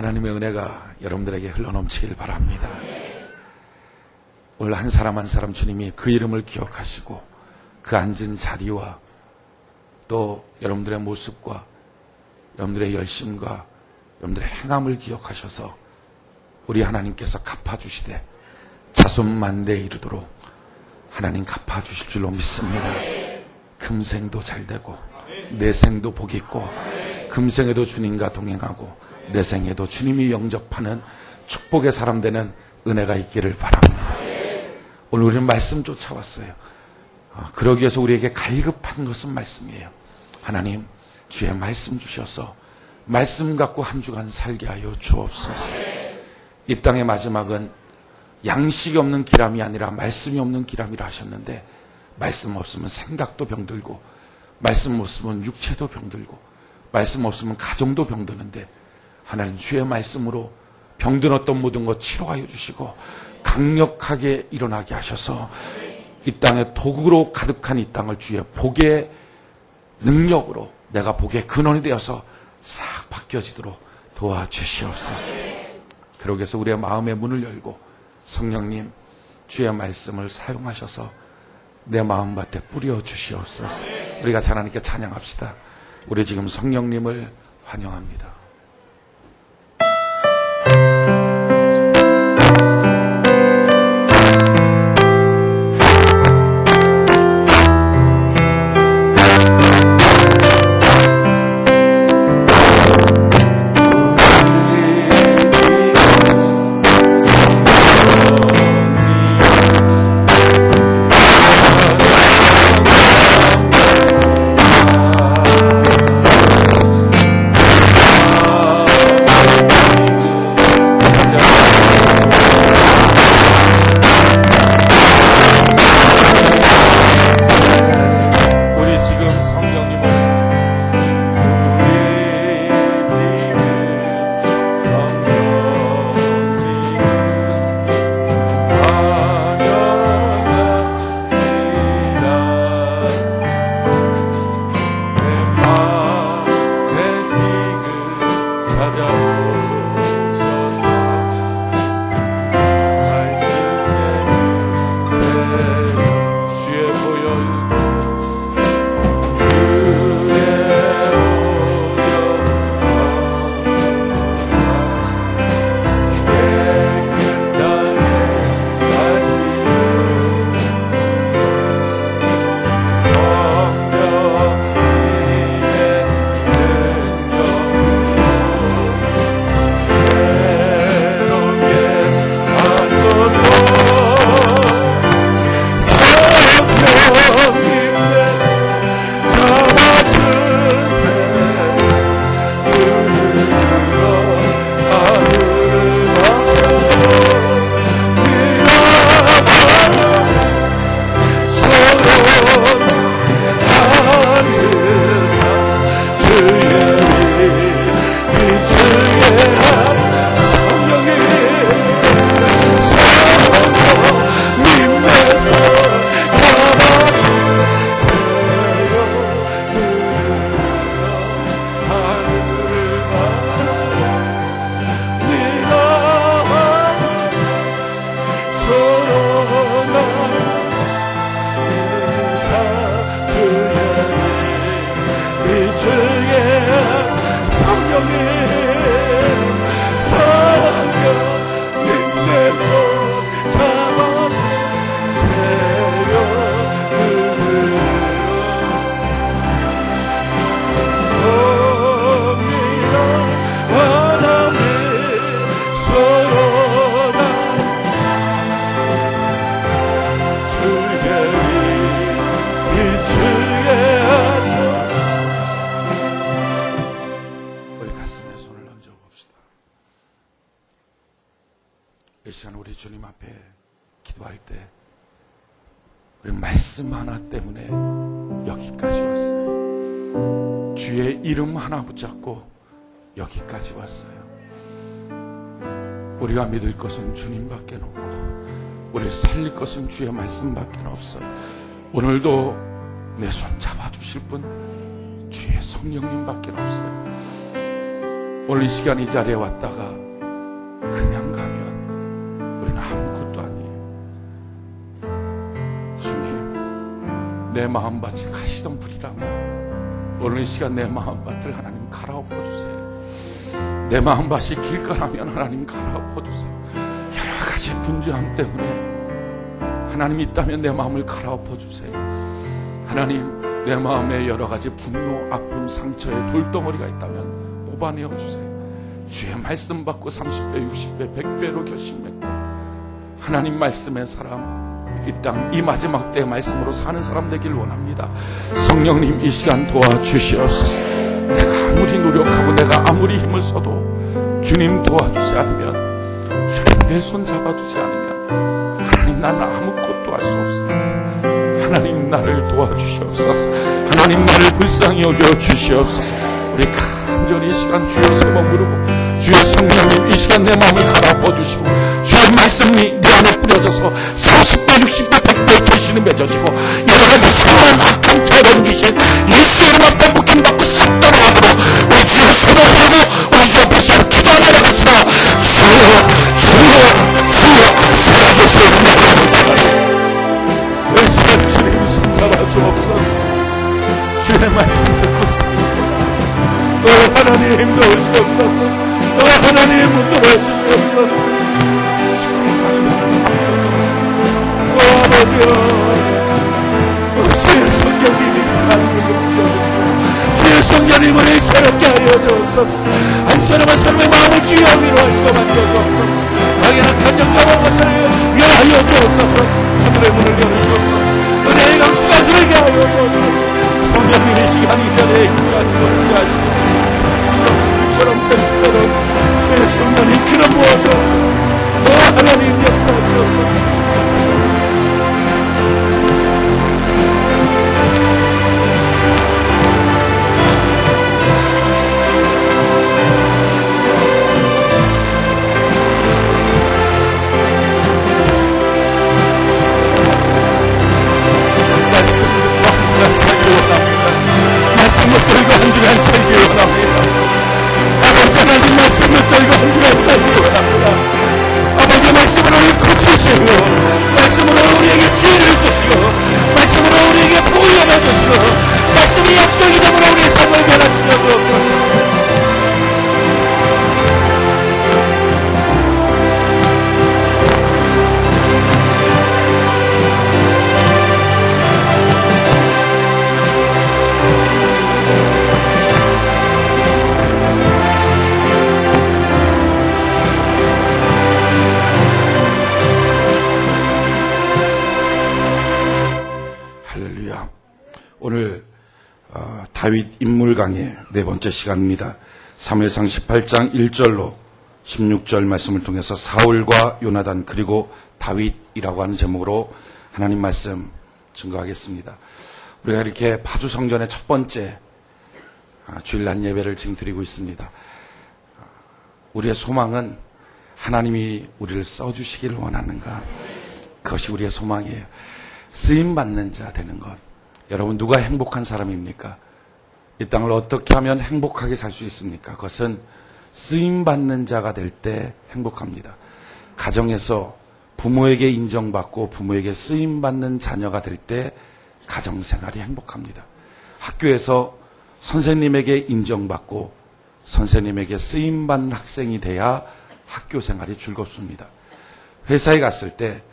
하나님의 은혜가 여러분들에게 흘러넘치길 바랍니다. 오늘 한 사람 한 사람 주님이 그 이름을 기억하시고 그 앉은 자리와 또 여러분들의 모습과 여러분들의 열심과 여러분들의 행함을 기억하셔서 우리 하나님께서 갚아주시되 자손만대에 이르도록 하나님 갚아주실 줄로 믿습니다. 금생도 잘되고 내생도 복이 있고 금생에도 주님과 동행하고 내생에도 주님이 영접하는 축복의 사람 되는 은혜가 있기를 바랍니다. 오늘 우리는 말씀 쫓아왔어요. 그러기 위해서 우리에게 갈급한 것은 말씀이에요. 하나님 주의 말씀 주셔서 말씀 갖고 한 주간 살게 하여 주옵소서. 이 땅의 마지막은 양식이 없는 기람이 아니라 말씀이 없는 기람이라 하셨는데, 말씀 없으면 생각도 병들고 말씀 없으면 육체도 병들고 말씀 없으면 가정도 병드는데, 하나님 주의 말씀으로 병든 어떤 모든 것 치료하여 주시고 강력하게 일어나게 하셔서 이 땅에 독으로 가득한 이 땅을 주의 복의 능력으로 내가 복의 근원이 되어서 싹 바뀌어지도록 도와주시옵소서. 그러기 위해서 우리의 마음의 문을 열고 성령님 주의 말씀을 사용하셔서 내 마음밭에 뿌려 주시옵소서. 우리가 하나님께 찬양합시다. 우리 지금 성령님을 환영합니다. 이 시간 우리 주님 앞에 기도할 때 우리 말씀 하나 때문에 여기까지 왔어요. 주의 이름 하나 붙잡고 여기까지 왔어요. 우리가 믿을 것은 주님밖에 없고 우리를 살릴 것은 주의 말씀밖에 없어요. 오늘도 내 손 잡아주실 분 주의 성령님밖에 없어요. 오늘 이 시간 이 자리에 왔다가 그냥 가면 우리는 아무것도 아니에요. 주님, 내 마음밭이 가시던 불이라면 오늘 이 시간 내 마음밭을 하나님 갈아엎어주세요. 내 마음밭이 길가라면 하나님 갈아엎어주세요. 여러 가지 분주함 때문에 하나님 있다면 내 마음을 갈아엎어주세요. 하나님, 내 마음에 여러 가지 분노, 아픔, 상처에 돌덩어리가 있다면 뽑아내어 주세요. 주의 말씀 받고 30배, 60배, 100배로 결심했고 하나님 말씀의 사람, 이 땅, 이 마지막 때의 말씀으로 사는 사람 되길 원합니다. 성령님, 이 시간 도와주시옵소서. 내가 아무리 노력하고 내가 아무리 힘을 써도 주님 도와주지 않으면, 주님 내 손 잡아주지 않으면 하나님, 나는 아무것도 할 수 없습니다. 하나님, 나를 도와주시옵소서. 하나님, 나를 불쌍히 여겨주시옵소서. 우리 간절히 이 시간 주여 세번 부르고, 주여 성령님 이 시간 내 마음을 갈아엎어주시고, 주의 말씀이 내 안에 뿌려져서 30배, 60배, 100배 귀신이 맺어지고 여러가지 수많은 악한 더러운 귀신 예수의 이름 앞에 묶임받고 싹 떠나가도록 우리 주여 세번 부르고 우리 주 앞에 시간 기도하며 나갑시다. 주여, 주여, 주여, 살아계시옵소서. 이 시간 주님 손 잡아주옵소서. 주의 말씀 듣고 삽니다. 하나님 도우시옵소서. 하나님 붙들어 주시옵소서. 아버지여, 주의 성령님이 삶을 붙여주시고 주의 성령님을 새롭게 하여 주옵소서. 한 사람 한 사람의 마음을 주여 위로하시고 만져주옵소서. 막연한 감정과 것을 위하여 주옵소서. 하늘의 문을 열어주옵소서. 은혜의 강수가 흐르게 하여 주옵소서. 성령님의 시간이 전에 인도하시고 주시하시고 처럼 생수처럼 주의 성령이 길어 모아주옵소서. 하나님 역사하시옵소서. 말씀을 들고 한 주간 살기 원합니다. 아버지 하나님 말씀을 들고 한 주간 살기 원합니다. 아버지 말씀으로 우리 고치시고 말씀으로 우리에게 지혜를 주시고 말씀으로 우리에게 보혈해 주시고 말씀이 약속이 되므로 우리의 삶을 변화시켜 주옵소서. 오늘 다윗 인물 강의 네 번째 시간입니다. 사무엘상 18장 1절로 16절 말씀을 통해서 사울과 요나단 그리고 다윗이라고 하는 제목으로 하나님 말씀 증거하겠습니다. 우리가 이렇게 파주 성전의 첫 번째 주일날 예배를 지금 드리고 있습니다. 우리의 소망은 하나님이 우리를 써주시기를 원하는가? 그것이 우리의 소망이에요. 쓰임받는 자 되는 것. 여러분, 누가 행복한 사람입니까? 이 땅을 어떻게 하면 행복하게 살 수 있습니까? 그것은 쓰임받는 자가 될 때 행복합니다. 가정에서 부모에게 인정받고 부모에게 쓰임받는 자녀가 될 때 가정생활이 행복합니다. 학교에서 선생님에게 인정받고 선생님에게 쓰임받는 학생이 돼야 학교생활이 즐겁습니다. 회사에 갔을 때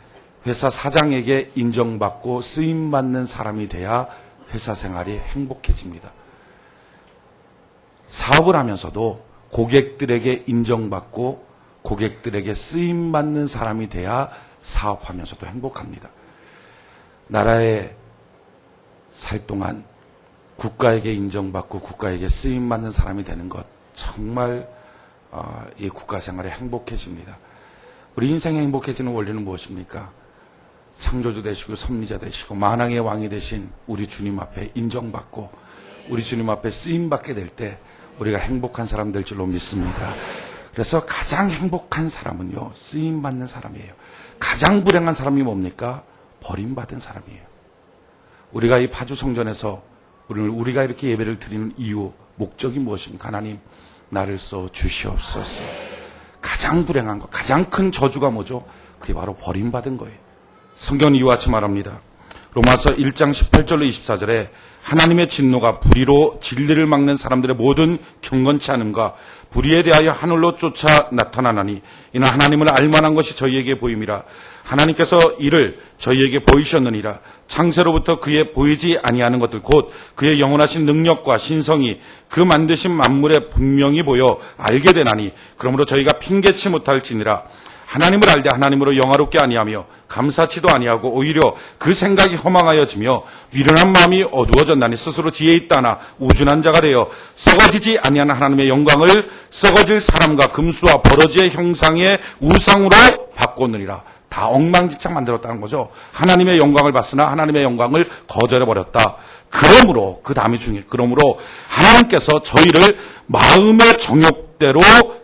회사 사장에게 인정받고 쓰임받는 사람이 돼야 회사 생활이 행복해집니다. 사업을 하면서도 고객들에게 인정받고 고객들에게 쓰임받는 사람이 돼야 사업하면서도 행복합니다. 나라에 살 동안 국가에게 인정받고 국가에게 쓰임받는 사람이 되는 것, 정말 이 국가 생활에 행복해집니다. 우리 인생에 행복해지는 원리는 무엇입니까? 창조주 되시고 섭리자 되시고 만왕의 왕이 되신 우리 주님 앞에 인정받고 우리 주님 앞에 쓰임받게 될 때 우리가 행복한 사람 될 줄로 믿습니다. 그래서 가장 행복한 사람은요, 쓰임받는 사람이에요. 가장 불행한 사람이 뭡니까? 버림받은 사람이에요. 우리가 이 파주 성전에서 우리가 이렇게 예배를 드리는 이유, 목적이 무엇입니까? 하나님, 나를 써 주시옵소서. 가장 불행한 것, 가장 큰 저주가 뭐죠? 그게 바로 버림받은 거예요. 성경은 이와 같이 말합니다. 로마서 1장 18절로 24절에 하나님의 진노가 불의로 진리를 막는 사람들의 모든 경건치 않음과 불의에 대하여 하늘로 쫓아 나타나나니 이는 하나님을 알만한 것이 저희에게 보임이라. 하나님께서 이를 저희에게 보이셨느니라. 창세로부터 그의 보이지 아니하는 것들 곧 그의 영원하신 능력과 신성이 그 만드신 만물에 분명히 보여 알게 되나니 그러므로 저희가 핑계치 못할지니라. 하나님을 알되 하나님으로 영화롭게 아니하며 감사치도 아니하고 오히려 그 생각이 허망하여지며 미련한 마음이 어두워졌나니 스스로 지혜 있다나 우준한 자가 되어 썩어지지 아니하는 하나님의 영광을 썩어질 사람과 금수와 버러지의 형상의 우상으로 바꾸느니라. 다 엉망진창 만들었다는 거죠. 하나님의 영광을 봤으나 하나님의 영광을 거절해버렸다. 그러므로 그 다음이 중요해요. 그러므로 하나님께서 저희를 마음의 정욕대로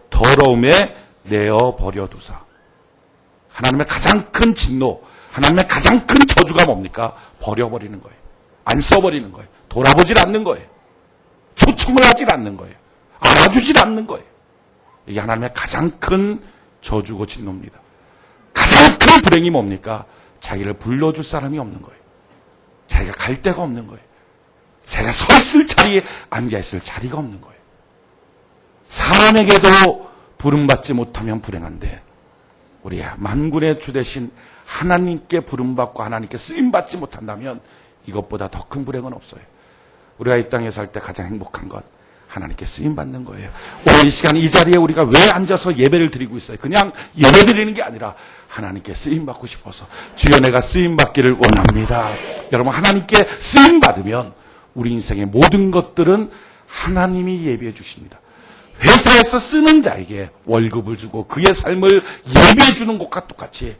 더러움에 내어버려 두사. 하나님의 가장 큰 진노, 하나님의 가장 큰 저주가 뭡니까? 버려버리는 거예요. 안 써버리는 거예요. 돌아보질 않는 거예요. 초청을 하질 않는 거예요. 알아주질 않는 거예요. 이게 하나님의 가장 큰 저주고 진노입니다. 가장 큰 불행이 뭡니까? 자기를 불러줄 사람이 없는 거예요. 자기가 갈 데가 없는 거예요. 자기가 서 있을 자리에 앉아 있을 자리가 없는 거예요. 사람에게도 부름받지 못하면 불행한데 우리 만군의 주 되신 하나님께 부름받고 하나님께 쓰임받지 못한다면 이것보다 더 큰 불행은 없어요. 우리가 이 땅에 살 때 가장 행복한 것 하나님께 쓰임받는 거예요. 오늘 이 시간 이 자리에 우리가 왜 앉아서 예배를 드리고 있어요? 그냥 예배 드리는 게 아니라 하나님께 쓰임받고 싶어서 주여 내가 쓰임받기를 원합니다. 여러분 하나님께 쓰임받으면 우리 인생의 모든 것들은 하나님이 예비해 주십니다. 회사에서 쓰는 자에게 월급을 주고 그의 삶을 예비해 주는 것과 똑같이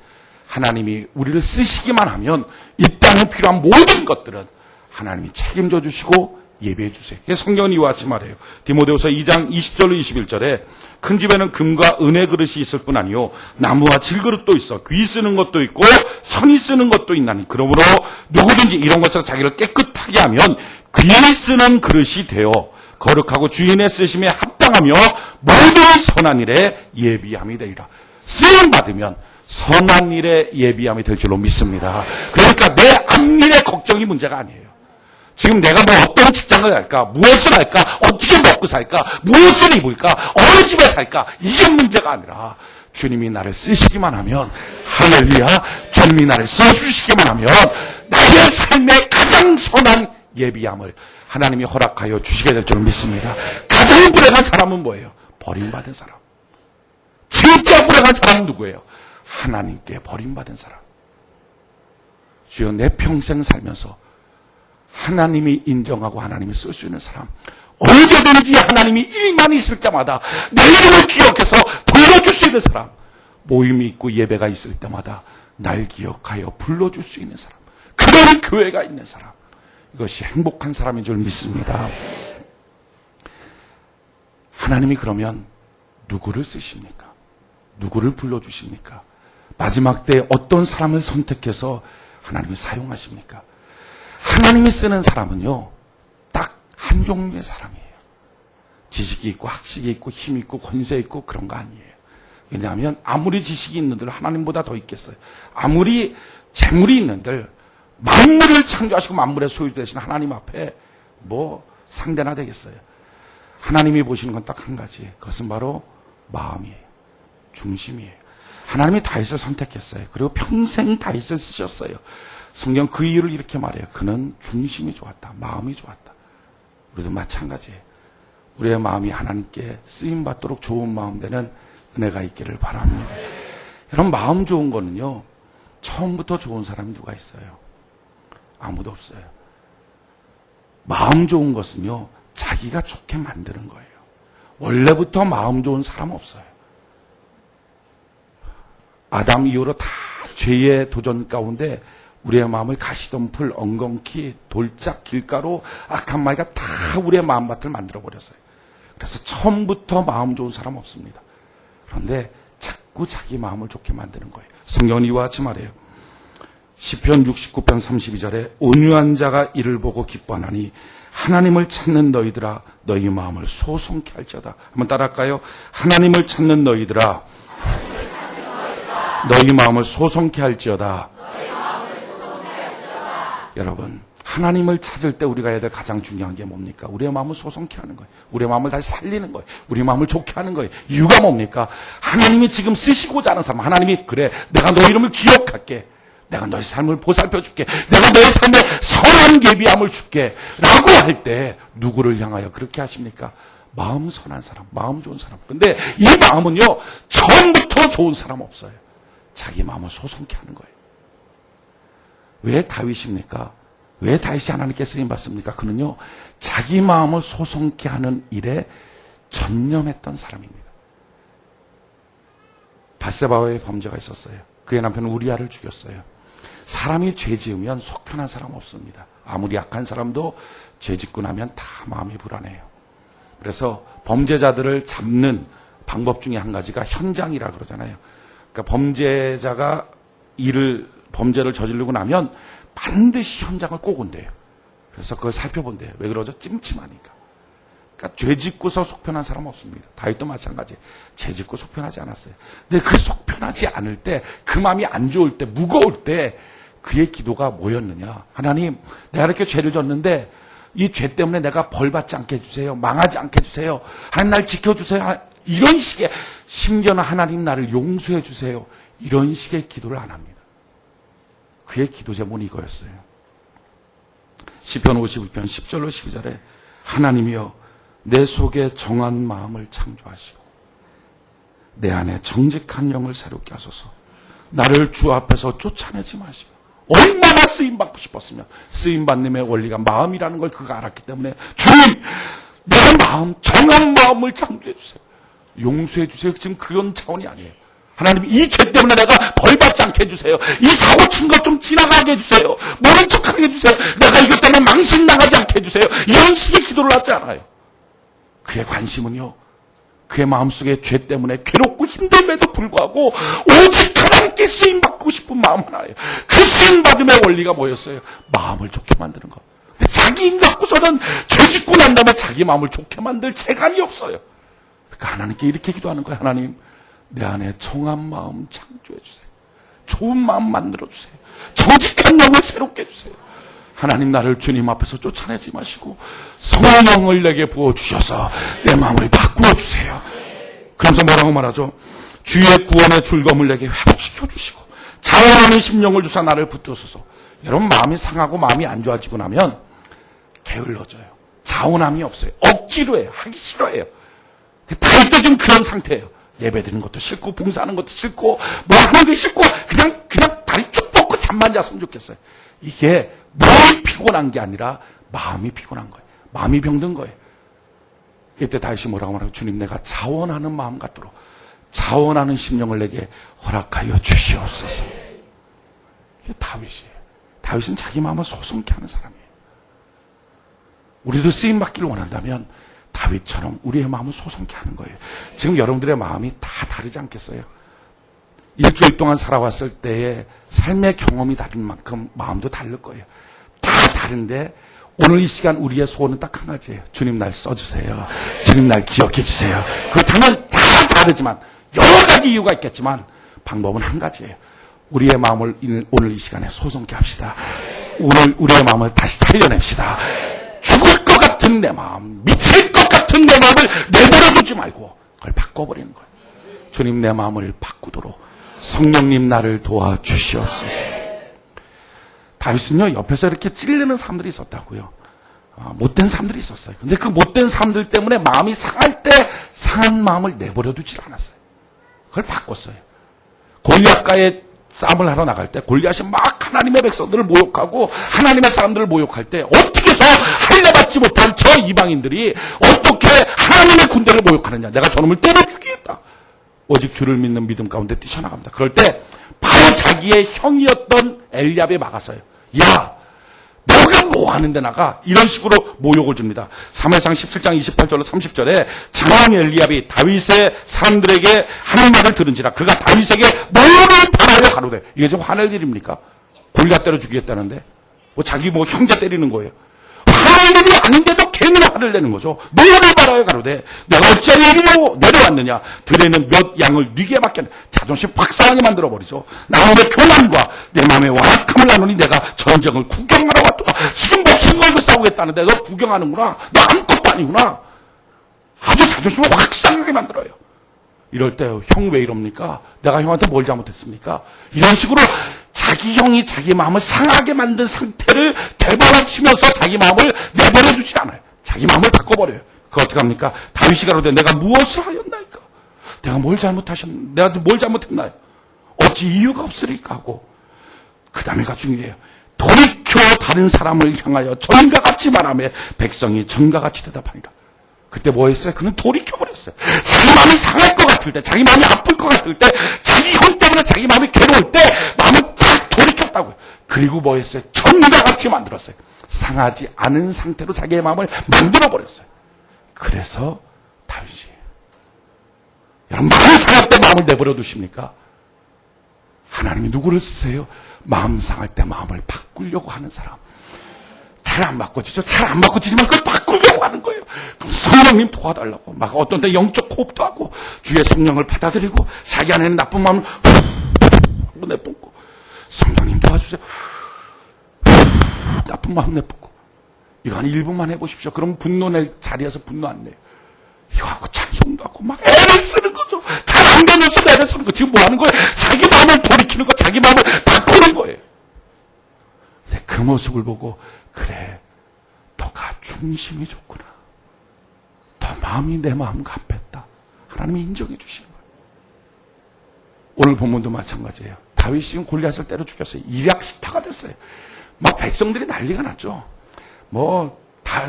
하나님이 우리를 쓰시기만 하면 이 땅에 필요한 모든 것들은 하나님이 책임져 주시고 예비해 주세요. 성경은 이와 같이 말해요. 디모데후서 2장 20절로 21절에 큰 집에는 금과 은의 그릇이 있을 뿐 아니요 나무와 질그릇도 있어 귀 쓰는 것도 있고 천이 쓰는 것도 있나니 그러므로 누구든지 이런 것으로 자기를 깨끗하게 하면 귀 쓰는 그릇이 되어 거룩하고 주인의 쓰심에 합당하며 모든 선한 일에 예비함이 되리라. 쓰임 받으면 선한 일에 예비함이 될 줄로 믿습니다. 그러니까 내 앞일의 걱정이 문제가 아니에요. 지금 내가 뭐 어떤 직장을 할까? 무엇을 할까? 어떻게 먹고 살까? 무엇을 입을까? 어느 집에 살까? 이게 문제가 아니라 주님이 나를 쓰시기만 하면 할렐루야 주님이 나를 써주시기만 하면 나의 삶의 가장 선한 예비함을 하나님이 허락하여 주시게 될 줄 믿습니다. 가장 불행한 사람은 뭐예요? 버림받은 사람. 진짜 불행한 사람은 누구예요? 하나님께 버림받은 사람. 주여 내 평생 살면서 하나님이 인정하고 하나님이 쓸 수 있는 사람. 언제든지 하나님이 일만 있을 때마다 내 이름을 기억해서 불러줄 수 있는 사람. 모임이 있고 예배가 있을 때마다 날 기억하여 불러줄 수 있는 사람. 그런 교회가 있는 사람. 이것이 행복한 사람인 줄 믿습니다. 하나님이 그러면 누구를 쓰십니까? 누구를 불러주십니까? 마지막 때 어떤 사람을 선택해서 하나님이 사용하십니까? 하나님이 쓰는 사람은요, 딱 한 종류의 사람이에요. 지식이 있고 학식이 있고 힘이 있고 권세 있고 그런 거 아니에요. 왜냐하면 아무리 지식이 있는들 하나님보다 더 있겠어요. 아무리 재물이 있는들 만물을 창조하시고 만물의 소유 되신 하나님 앞에 뭐 상대나 되겠어요. 하나님이 보시는 건 딱 한 가지. 그것은 바로 마음이에요. 중심이에요. 하나님이 다윗을 선택했어요. 그리고 평생 다윗을 쓰셨어요. 성경 그 이유를 이렇게 말해요. 그는 중심이 좋았다. 마음이 좋았다. 우리도 마찬가지예요. 우리의 마음이 하나님께 쓰임받도록 좋은 마음 되는 은혜가 있기를 바랍니다. 여러분 마음 좋은 거는요. 처음부터 좋은 사람이 누가 있어요? 아무도 없어요. 마음 좋은 것은요. 자기가 좋게 만드는 거예요. 원래부터 마음 좋은 사람 없어요. 아담 이후로 다 죄의 도전 가운데 우리의 마음을 가시덤불, 엉겅퀴, 돌짝, 길가로 악한 마귀가 다 우리의 마음밭을 만들어버렸어요. 그래서 처음부터 마음 좋은 사람 없습니다. 그런데 자꾸 자기 마음을 좋게 만드는 거예요. 성경은 이와 같이 말해요. 시편 69편 32절에 온유한 자가 이를 보고 기뻐하나니 하나님을 찾는 너희들아 너희 마음을 소송케 할지어다. 한번 따라할까요? 하나님을 찾는 너희들아 너희 마음을 소송케 할지어다. 여러분, 하나님을 찾을 때 우리가 해야 될 가장 중요한 게 뭡니까? 우리의 마음을 소송케 하는 거예요. 우리의 마음을 다시 살리는 거예요. 우리의 마음을 좋게 하는 거예요. 이유가 뭡니까? 하나님이 지금 쓰시고자 하는 사람, 하나님이 그래, 내가 너 이름을 기억할게. 내가 너의 삶을 보살펴 줄게. 내가 너의 삶에 선한 계비함을 줄게. 라고 할 때 누구를 향하여 그렇게 하십니까? 마음 선한 사람, 마음 좋은 사람. 근데 이 마음은요, 처음부터 좋은 사람 없어요. 자기 마음을 소송케 하는 거예요. 왜 다윗입니까? 왜 다윗이 하나님께 쓰임받습니까? 그는요, 자기 마음을 소송케 하는 일에 전념했던 사람입니다. 밧세바와의 범죄가 있었어요. 그의 남편은 우리아를 죽였어요. 사람이 죄 지으면 속 편한 사람 없습니다. 아무리 약한 사람도 죄 짓고 나면 다 마음이 불안해요. 그래서 범죄자들을 잡는 방법 중에 한 가지가 현장이라 그러잖아요. 그러니까 범죄자가 범죄를 저지르고 나면 반드시 현장을 꼭 온대요. 그래서 그걸 살펴본대요. 왜 그러죠? 찜찜하니까. 그러니까 죄 짓고서 속편한 사람 없습니다. 다윗도 마찬가지. 죄 짓고 속편하지 않았어요. 근데 그 속편하지 않을 때, 그 마음이 안 좋을 때, 무거울 때 그의 기도가 뭐였느냐? 하나님, 내가 이렇게 죄를 졌는데 이 죄 때문에 내가 벌받지 않게 해주세요. 망하지 않게 해주세요. 하나님 날 지켜주세요. 이런 식의, 심지어는 하나님 나를 용서해 주세요. 이런 식의 기도를 안 합니다. 그의 기도 제목이 이거였어요. 시편 52편 10절로 12절에 하나님이여 내 속에 정한 마음을 창조하시고 내 안에 정직한 영을 새롭게 하소서. 나를 주 앞에서 쫓아내지 마시고. 얼마나 쓰임받고 싶었으면 쓰임받님의 원리가 마음이라는 걸 그가 알았기 때문에 주님 내 마음 정한 마음을 창조해 주세요. 용서해 주세요. 지금 그런 차원이 아니에요. 하나님 이 죄 때문에 내가 벌받지 않게 해주세요. 이 사고 친 것 좀 지나가게 해주세요. 모른 척하게 해주세요. 내가 이것 때문에 망신당하지 않게 해주세요. 이런 식의 기도를 하지 않아요. 그의 관심은요, 그의 마음속에 죄 때문에 괴롭고 힘듦에도 불구하고 오직 하나님께 쓰임받고 싶은 마음 하나예요. 그 쓰임받음의 원리가 뭐였어요? 마음을 좋게 만드는 것. 자기 힘 갖고서는 죄 짓고 난 다음에 자기 마음을 좋게 만들 재간이 없어요. 그러니까 하나님께 이렇게 기도하는 거예요. 하나님 내 안에 정한 마음 창조해 주세요. 좋은 마음 만들어 주세요. 정직한 영을 새롭게 해주세요. 하나님 나를 주님 앞에서 쫓아내지 마시고 성령을 내게 부어주셔서 내 마음을 바꾸어 주세요. 그러면서 뭐라고 말하죠? 주의 구원의 즐거움을 내게 회복시켜 주시고 자원하는 심령을 주사 나를 붙드소서. 여러분 마음이 상하고 마음이 안 좋아지고 나면 게을러져요. 자원함이 없어요. 억지로 해요. 하기 싫어해요. 다윗도 좀 그런 상태예요. 예배드리는 것도 싫고 봉사하는 것도 싫고 뭐 하는 게 싫고 그냥 다리 쭉 뻗고 잠만 잤으면 좋겠어요. 이게 몸이 피곤한 게 아니라 마음이 피곤한 거예요. 마음이 병든 거예요. 이때 다윗이 뭐라고 말하고 주님 내가 자원하는 마음 같도록 자원하는 심령을 내게 허락하여 주시옵소서. 이게 다윗이에요. 다윗은 자기 마음을 소송케 하는 사람이에요. 우리도 쓰임받기를 원한다면 다윗처럼 우리의 마음을 소송케 하는 거예요. 지금 여러분들의 마음이 다 다르지 않겠어요? 일주일 동안 살아왔을 때의 삶의 경험이 다른 만큼 마음도 다를 거예요. 다 다른데 오늘 이 시간 우리의 소원은 딱 한 가지예요. 주님 날 써주세요. 주님 날 기억해 주세요. 그렇다면 다 다르지만 여러 가지 이유가 있겠지만 방법은 한 가지예요. 우리의 마음을 오늘 이 시간에 소송케 합시다. 오늘 우리의 마음을 다시 살려냅시다. 죽을 것 같은 내 마음, 미칠 것 같은 내 마음을 내버려두지 말고 그걸 바꿔버리는 거예요. 주님 내 마음을 바꾸도록 성령님 나를 도와주시옵소서. 다윗은요 옆에서 이렇게 찔리는 사람들이 있었다고요. 못된 사람들이 있었어요. 근데 그 못된 사람들 때문에 마음이 상할 때 상한 마음을 내버려두질 않았어요. 그걸 바꿨어요. 골리앗과의 싸움을 하러 나갈 때 골리앗이 막 하나님의 백성들을 모욕하고 하나님의 사람들을 모욕할 때 어떻게 저 할례받지 못한 저 이방인들이 어떻게 하나님의 군대를 모욕하느냐. 내가 저놈을 때려 죽이겠다. 오직 주를 믿는 믿음 가운데 뛰쳐나갑니다. 그럴 때 바로 자기의 형이었던 엘리압이 막았어요. 야 너가 뭐 하는데 나가? 이런 식으로 모욕을 줍니다. 사무엘상 17장 28절로 30절에 장왕 엘리압이 다윗의 사람들에게 하는 말을 들은지라 그가 다윗에게 모욕을 당하려 가로되. 이게 좀 화낼 일입니까? 골리앗 때려 죽이겠다는데 뭐 자기 뭐 형제 때리는 거예요. 화낼 일이 아닌데도 괜히 화를 내는 거죠. 너를 말하여 가로되 내가 어찌하여 이리로 내려왔느냐. 들에는 몇 양을 네게 맡겼네. 자존심 확 상하게 만들어버리죠. 나의 교만과 내 마음의 완악함을 나누니 내가 전쟁을 구경하러 왔다. 지금 목숨 걸고 싸우겠다는데 너 구경하는구나. 너 아무것도 아니구나. 아주 자존심을 확 상하게 만들어요. 이럴 때 형 왜 이럽니까? 내가 형한테 뭘 잘못했습니까? 이런 식으로 자기 형이 자기 마음을 상하게 만든 상태를 되돌아치면서 자기 마음을 내버려 두지 않아요. 자기 마음을 바꿔버려요. 그거 어떻게 합니까? 다윗이 가로되 내가 무엇을 하였나이까? 내가 뭘 잘못했나요? 어찌 이유가 없으리까 하고 그 다음에가 중요해요. 돌이켜 다른 사람을 향하여 전과 같이 말하며 백성이 전과 같이 대답하니라. 그때 뭐 했어요? 그는 돌이켜버렸어요. 자기 마음이 상할 것 같을 때, 자기 마음이 아플 것 같을 때, 자기 형 때문에 자기 마음이 괴로울 때 마음을 팍 돌이켰다고요. 그리고 뭐 했어요? 전과 같이 만들었어요. 상하지 않은 상태로 자기의 마음을 만들어버렸어요. 그래서 다윗이 여러분 마음이 상할 때 마음을 내버려 두십니까? 하나님이 누구를 쓰세요? 마음 상할 때 마음을 바꾸려고 하는 사람. 잘 안 바꿔지죠. 잘 안 바꿔지지만 그걸 바꾸려고 하는 거예요. 그럼 성령님 도와달라고 막 어떤 때 영적 호흡도 하고 주의 성령을 받아들이고 자기 안에는 나쁜 마음을 후 내뿜고 성령님 도와주세요. 나쁜 마음 내뿜고 이거 한 1분만 해보십시오. 그럼 분노 낼 자리에서 분노 안 내요. 이거 하고 찬송도 하고 막 애를 쓰는 거죠. 잘 안 되면서 애를 쓰는 거. 지금 뭐 하는 거예요? 자기 마음을 돌이키는 거, 자기 마음을 바꾸는 거예요. 근데 그 모습을 보고 그래, 너가 중심이 좋구나. 너 마음이 내 마음과 합했다. 하나님이 인정해 주시는 거예요. 오늘 본문도 마찬가지예요. 다윗이 골리앗을 때려 죽였어요. 일약 스타가 됐어요. 막 백성들이 난리가 났죠.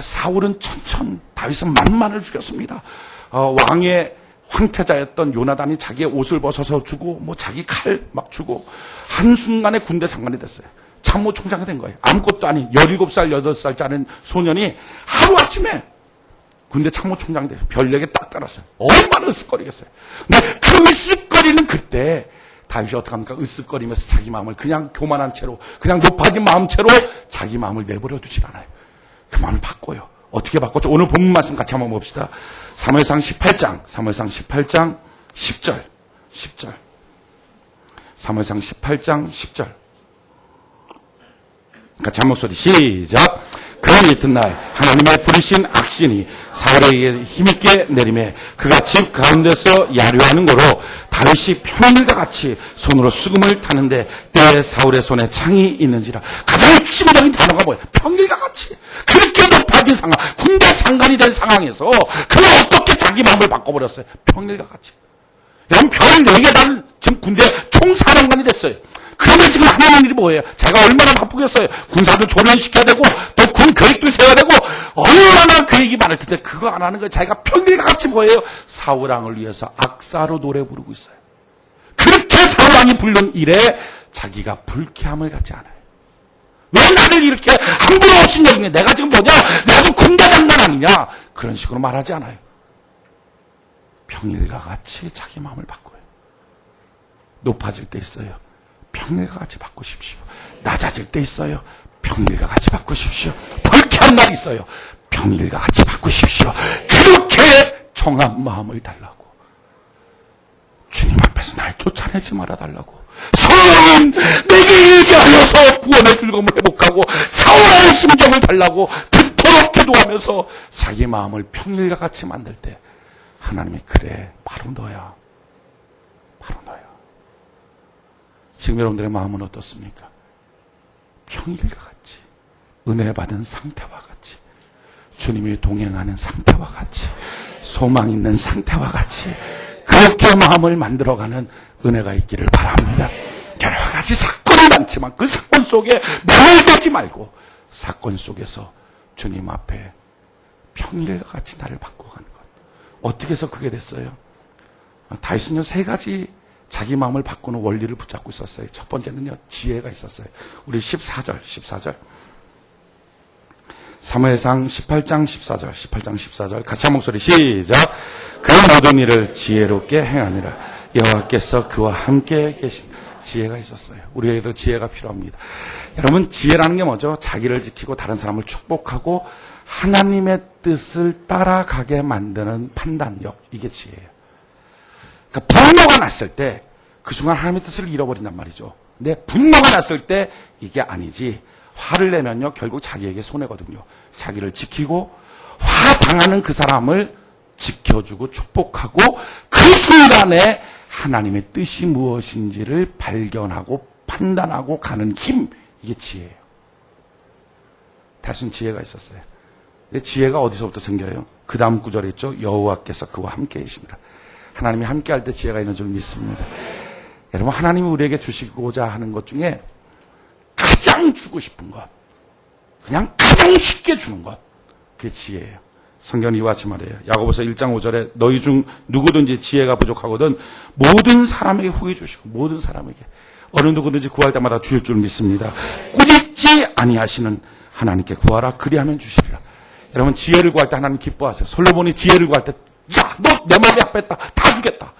사울은 천천, 다윗은 만만을 죽였습니다. 왕의 황태자였던 요나단이 자기의 옷을 벗어서 주고, 자기 칼 막 주고, 한순간에 군대 장관이 됐어요. 참모총장이 된 거예요. 아무것도 아닌 17살, 8살짜리 소년이 하루아침에 군대 참모총장이 돼요. 별에게 딱 따랐어요. 얼마나 으쓱거리겠어요. 근데 그 으쓱거리는 그때 다윗이 어떻게 합니까? 으쓱거리면서 자기 마음을 그냥 교만한 채로, 그냥 높아진 마음채로 자기 마음을 내버려 두질 않아요. 그 마음을 바꿔요. 어떻게 바꿨죠? 오늘 본문 말씀 같이 한번 봅시다. 사무엘상 18장 10절. 사무엘상 18장 10절. 같이 한 목소리 시작. 그 이튿날 하나님의 부르신 악신이 사울에게 힘있게 내림에 그가 집 가운데서 야류하는 거로 다윗이 평일과 같이 손으로 수금을 타는데 때에 사울의 손에 창이 있는지라. 가장 핵심적인 단어가 뭐예요? 평일과 같이. 그렇게 높아진 상황, 군대 장관이 된 상황에서 그가 어떻게 자기 마음을 바꿔버렸어요? 평일과 같이. 여러분 별 4개 달 지금 군대 총사령관이 됐어요. 그러면 지금 하는 일이 뭐예요? 제가 얼마나 바쁘겠어요? 군사도 조련시켜야 되고 또 군 계획도 세워야 되고 얼마나 계획이 많을 텐데 그거 안 하는 거예요. 자기가 평일같이 뭐예요? 사울왕을 위해서 악사로 노래 부르고 있어요. 그렇게 사울왕이 부른 일에 자기가 불쾌함을 갖지 않아요. 왜 나를 이렇게 함부로 없이 여기냐? 내가 지금 뭐냐? 내가 군대 장관 아니냐? 그런 식으로 말하지 않아요. 평일과 같이 자기 마음을 바꿔요. 높아질 때 있어요. 평일과 같이 바꾸십시오. 낮아질 때 있어요. 평일과 같이 바꾸십시오. 불쾌한 날이 있어요. 평일과 같이 바꾸십시오. 그렇게 정한 마음을 달라고. 주님 앞에서 날 쫓아내지 말아달라고. 성령님 내게 일기하여서 구원의 즐거움을 회복하고 사울의 심정을 달라고 그토록 기도하면서 자기 마음을 평일과 같이 만들 때 하나님이 그래 바로 너야. 바로 너야. 지금 여러분들의 마음은 어떻습니까? 평일과 같이, 은혜 받은 상태와 같이, 주님이 동행하는 상태와 같이, 소망 있는 상태와 같이 그렇게 마음을 만들어가는 은혜가 있기를 바랍니다. 여러 가지 사건이 많지만 그 사건 속에 매몰되지 말고 사건 속에서 주님 앞에 평일과 같이 나를 바꿔가는 것. 어떻게 해서 그게 됐어요? 다윗은요 3가지 자기 마음을 바꾸는 원리를 붙잡고 있었어요. 첫 번째는요, 지혜가 있었어요. 우리 14절. 사무엘상 18장 14절. 같이 한 목소리 시작. 그 모든 일을 지혜롭게 행하니라. 여호와께서 그와 함께 계신 지혜가 있었어요. 우리에게도 지혜가 필요합니다. 여러분, 지혜라는 게 뭐죠? 자기를 지키고 다른 사람을 축복하고 하나님의 뜻을 따라가게 만드는 판단력. 이게 지혜예요. 그러니까 분노가 났을 때 그 순간 하나님의 뜻을 잃어버린단 말이죠. 근데 분노가 났을 때 이게 아니지. 화를 내면요, 결국 자기에게 손해거든요. 자기를 지키고 화 당하는 그 사람을 지켜주고 축복하고 그 순간에 하나님의 뜻이 무엇인지를 발견하고 판단하고 가는 힘, 이게 지혜예요. 다시는 지혜가 있었어요. 근데 지혜가 어디서부터 생겨요? 그 다음 구절에 있죠. 여호와께서 그와 함께 계시니라. 하나님이 함께 할 때 지혜가 있는 줄 믿습니다. 여러분, 하나님이 우리에게 주시고자 하는 것 중에 가장 주고 싶은 것, 그냥 가장 쉽게 주는 것, 그게 지혜예요. 성경은 이와 같이 말해요. 야고보서 1장 5절에 너희 중 누구든지 지혜가 부족하거든 모든 사람에게 후히 주시고 모든 사람에게 어느 누구든지 구할 때마다 주실 줄 믿습니다. 꾸짖지 아니하시는 하나님께 구하라. 그리하면 주시리라. 여러분, 지혜를 구할 때 하나님 기뻐하세요. 솔로몬이 지혜를 구할 때 야, 너 내 마음에 합했다. 다 주겠다.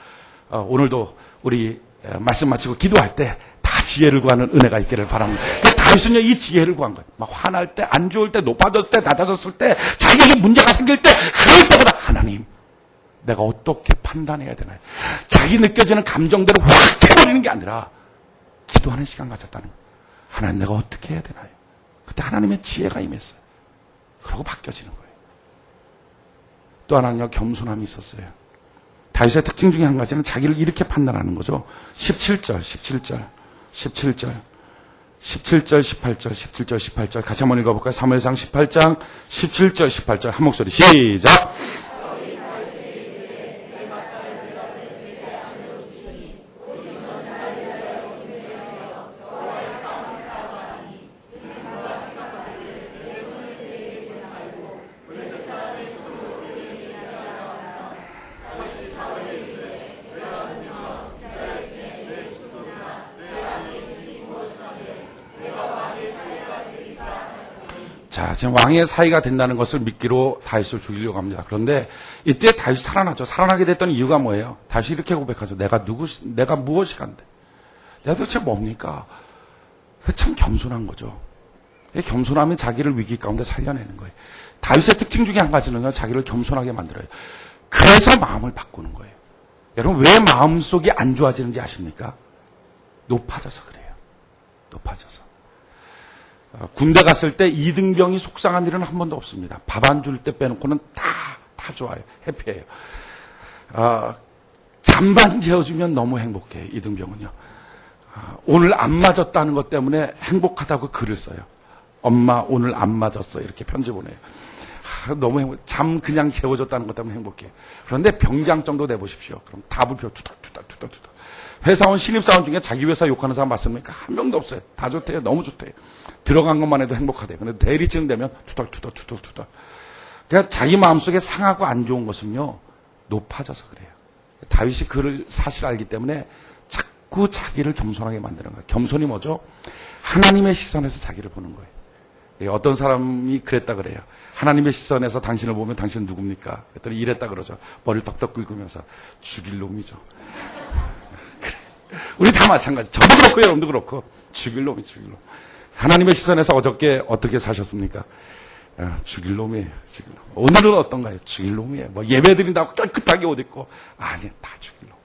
오늘도 우리 말씀 마치고 기도할 때 다 지혜를 구하는 은혜가 있기를 바랍니다. 다윗은요, 이 지혜를 구한 거예요. 막 화날 때, 안 좋을 때, 높아졌을 때, 낮아졌을 때, 자기에게 문제가 생길 때, 그럴 때보다 하나님, 내가 어떻게 판단해야 되나요? 자기 느껴지는 감정대로 확 해버리는 게 아니라 기도하는 시간 가졌다는 거예요. 하나님, 내가 어떻게 해야 되나요? 그때 하나님의 지혜가 임했어요. 그러고 바뀌어지는 거예요. 또 하나는요, 겸손함이 있었어요. 다윗의 특징 중에 한 가지는 자기를 이렇게 판단하는 거죠. 17절, 18절 같이 한번 읽어볼까요? 사무엘상 18장 17절 18절 한 목소리 시작. 자, 지금 왕의 사이가 된다는 것을 믿기로 다윗을 죽이려고 합니다. 그런데 이때 다윗이 살아나죠. 살아나게 됐던 이유가 뭐예요? 다윗이 이렇게 고백하죠. 내가 무엇이 간데? 내가 도대체 뭡니까? 참 겸손한 거죠. 겸손하면 자기를 위기 가운데 살려내는 거예요. 다윗의 특징 중에 한 가지는요, 자기를 겸손하게 만들어요. 그래서 마음을 바꾸는 거예요. 여러분, 왜 마음속이 안 좋아지는지 아십니까? 높아져서 그래요. 높아져서. 군대 갔을 때 2등병이 속상한 일은 한 번도 없습니다. 밥 안 줄 때 빼놓고는 다 좋아요. 해피해요. 잠만 재워주면 너무 행복해요. 2등병은요. 오늘 안 맞았다는 것 때문에 행복하다고 글을 써요. 엄마 오늘 안 맞았어. 이렇게 편지 보내요. 너무 행복. 잠 그냥 재워줬다는 것 때문에 행복해요. 그런데 병장 정도 내보십시오. 그럼 다 불표 투닥투닥. 회사원 신입사원 중에 자기 회사 욕하는 사람 봤습니까? 한 명도 없어요. 다 좋대요. 너무 좋대요. 들어간 것만 해도 행복하대요. 근데 대리층 되면 투닥투닥. 그러니까 자기 마음속에 상하고 안 좋은 것은요, 높아져서 그래요. 다윗이 그를 사실 알기 때문에 자꾸 자기를 겸손하게 만드는 거예요. 겸손이 뭐죠? 하나님의 시선에서 자기를 보는 거예요. 어떤 사람이 그랬다 그래요. 하나님의 시선에서 당신을 보면 당신은 누굽니까? 그랬더니 이랬다 그러죠. 머리를 떡떡 긁으면서 죽일 놈이죠. 우리 다 마찬가지. 저도 그렇고 여러분도 그렇고 죽일 놈. 하나님의 시선에서 어저께 어떻게 사셨습니까? 죽일 놈이에요. 죽일 놈. 오늘은 어떤가요? 죽일 놈이에요. 뭐 예배 드린다고 깨끗하게 옷 입고 아니, 다 죽일 놈.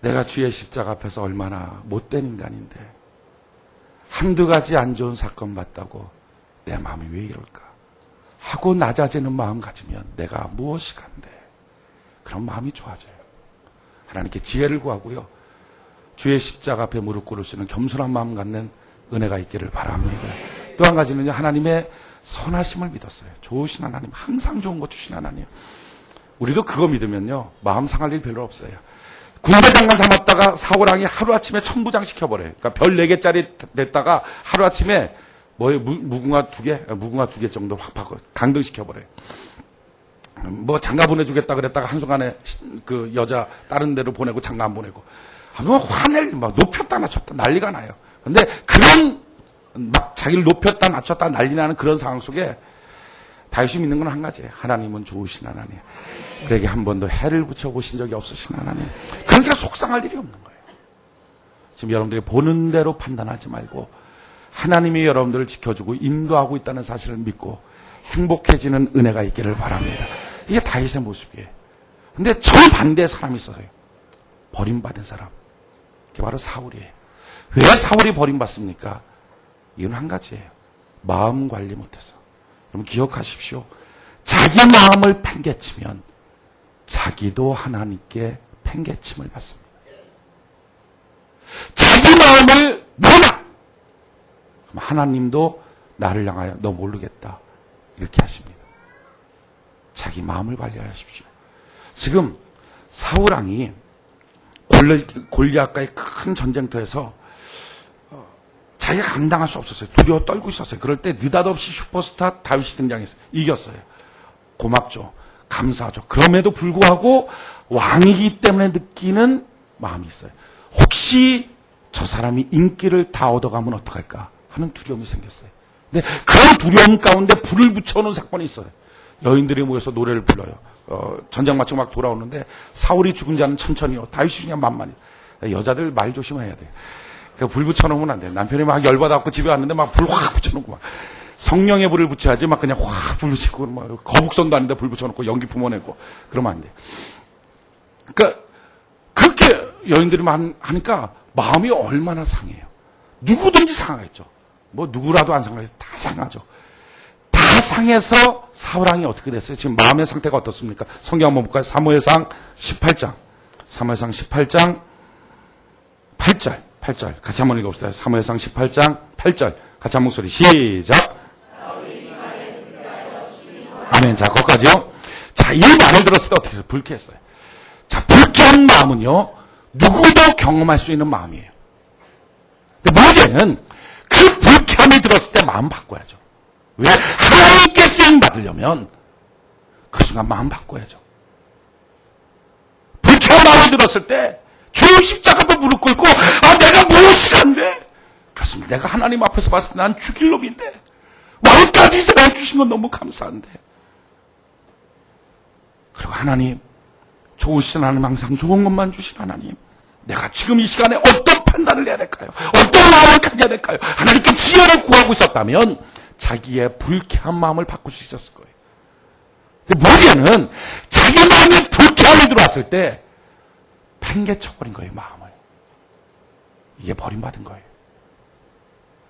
내가 주의 십자가 앞에서 얼마나 못된 인간인데 한두 가지 안 좋은 사건 봤다고 내 마음이 왜 이럴까 하고 낮아지는 마음 가지면 내가 무엇이 간대. 그런 마음이 좋아져요. 하나님께 지혜를 구하고요. 주의 십자가 앞에 무릎 꿇을 수 있는 겸손한 마음 갖는 은혜가 있기를 바랍니다. 또 한 가지는요, 하나님의 선하심을 믿었어요. 좋으신 하나님, 항상 좋은 거 주신 하나님. 우리도 그거 믿으면요, 마음 상할 일 별로 없어요. 군대 장관 삼았다가 사고랑이 하루아침에 천부장 시켜버려요. 그러니까 별 4개짜리 됐다가 하루아침에 무궁화 2개 정도 확 바꿔 강등시켜버려요. 뭐 장가 보내주겠다 그랬다가 한순간에 그 여자 다른 데로 보내고 장가 안 보내고 뭐 막 높였다 낮췄다 난리가 나요. 근데 그런 막 자기를 높였다 낮췄다 난리 나는 그런 상황 속에 다윗이 믿는 건 한 가지예요. 하나님은 좋으신 하나님. 그에게 한 번도 해를 붙여보신 적이 없으신 하나님. 그러니까 속상할 일이 없는 거예요. 지금 여러분들이 보는 대로 판단하지 말고 하나님이 여러분들을 지켜주고 인도하고 있다는 사실을 믿고 행복해지는 은혜가 있기를 바랍니다. 이게 다윗의 모습이에요. 근데 정반대의 사람이 있어요. 버림받은 사람. 그게 바로 사울이에요. 왜 사울이 버림받습니까? 이유는 한 가지예요. 마음 관리 못해서. 여러분 기억하십시오. 자기 마음을 팽개치면 자기도 하나님께 팽개침을 받습니다. 자기 마음을 놓아! 그럼 하나님도 나를 향하여 너 모르겠다. 이렇게 하십니다. 자기 마음을 관리하십시오. 지금 사울왕이 골리앗과의 큰 전쟁터에서 자기가 감당할 수 없었어요. 두려워 떨고 있었어요. 그럴 때 느닷없이 슈퍼스타 다윗이 등장했어요. 이겼어요. 고맙죠. 감사하죠. 그럼에도 불구하고 왕이기 때문에 느끼는 마음이 있어요. 혹시 저 사람이 인기를 다 얻어가면 어떡할까 하는 두려움이 생겼어요. 근데 그런 두려움 가운데 불을 붙여놓은 사건이 있어요. 여인들이 모여서 노래를 불러요. 전쟁 마치고 막 돌아오는데 사울이 죽은 자는 천천히요. 다윗이 그냥 만만히. 여자들 말 조심해야 돼요. 그러니까 불 붙여놓으면 안 돼요. 남편이 막 열받아갖고 집에 왔는데 막 불 확 붙여놓고 막. 성령의 불을 붙여야지 막 그냥 확 불 붙이고 막 거북선도 아닌데 불 붙여놓고 연기 뿜어내고 그러면 안 돼. 그러니까 그렇게 여인들이 하니까 마음이 얼마나 상해요. 누구든지 상하겠죠. 뭐 누구라도 안 상하겠죠. 다 상하죠. 다 상해서 사울왕이 어떻게 됐어요? 지금 마음의 상태가 어떻습니까? 성경 한번 볼까요? 사무엘상 18장. 사무엘상 18장 8절. 같이 한번 읽어봅시다. 사무엘상 18장 8절. 같이 한 목소리 시작. 아멘. 자, 거기까지요. 자, 이 말을 들었을 때 어떻게 했어요? 불쾌했어요. 자, 불쾌한 마음은요, 누구도 경험할 수 있는 마음이에요. 근데 문제는 그 불쾌함이 들었을 때 마음 바꿔야죠. 왜? 하나님께 쓰임 받으려면 그 순간 마음 바꿔야죠. 불쾌한 마음이 들었을 때 주님 십자가 앞에 무릎 꿇고 내가 무엇이 안 돼? 그렇습니다. 내가 하나님 앞에서 봤을 때 난 죽일 놈인데 왕까지 세상 주신 건 너무 감사한데. 그리고 하나님, 좋으신 하나님, 항상 좋은 것만 주신 하나님, 내가 지금 이 시간에 어떤 판단을 해야 될까요? 어떤 마음을 가져야 될까요? 하나님께 지혜를 구하고 있었다면 자기의 불쾌한 마음을 바꿀 수 있었을 거예요. 근데 문제는 자기 마음에 불쾌함이 들어왔을 때 팽개쳐버린 거예요, 마음을. 이게 버림받은 거예요.